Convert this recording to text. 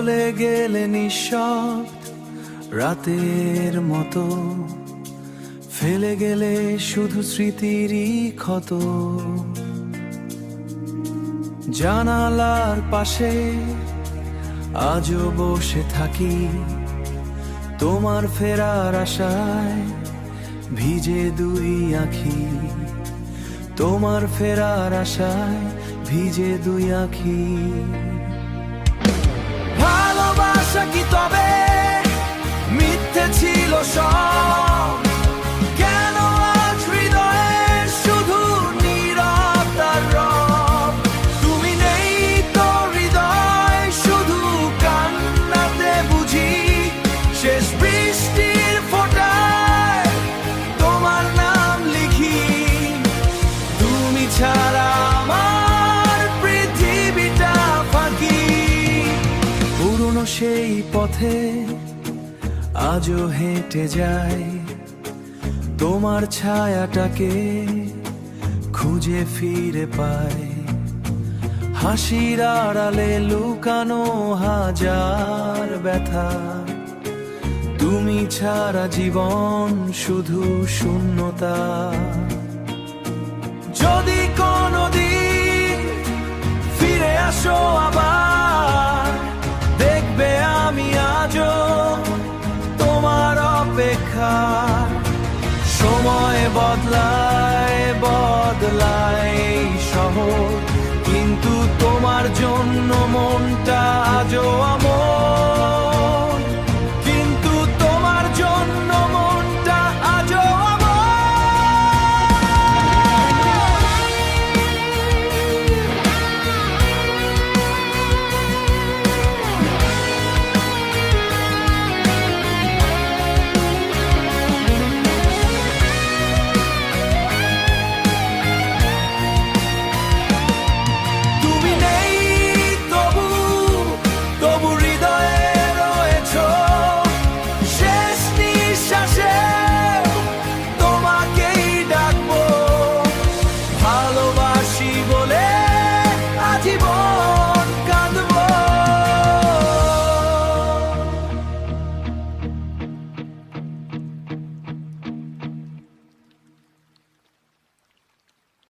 চলে গেলে নিঃশব্দ রাতের মতো, ফেলে গেলে শুধু স্মৃতিরই ক্ষত। জানালার পাশে আজও বসে থাকি, তোমার ফেরার আশায় ভিজে দুই আঁখি। তোমার ফেরার আশায় ভিজে দুই আঁখি। ভালোবাসা কি তবে মিথ্যে ছিল সব? কেন আজ হৃদয়ে শুধু নীরবতার রব? তুমি নেই তো হৃদয়, শুধু কান্নাতে বুঝি শেষ বৃষ্টির ফোঁটায় তোমার নাম লিখি। তুমি ছাড়া আমার পৃথিবীটা ফাঁকি। পুরনো সেই পথে আজও হেঁটে যাই, তোমার ছায়াটাকে খুঁজে ফিরে পাই। হাসির আড়ালে লুকানো হাজার ব্যথা, তুমি ছাড়া জীবন শুধু শূন্যতা। যদি কোনোদিন ফিরে আসো আবার, দেখবে আমি আজও তোমার অপেক্ষা। সময় বদলায় বদলায় এই শহর, কিন্তু তোমার জন্য মনটা আজও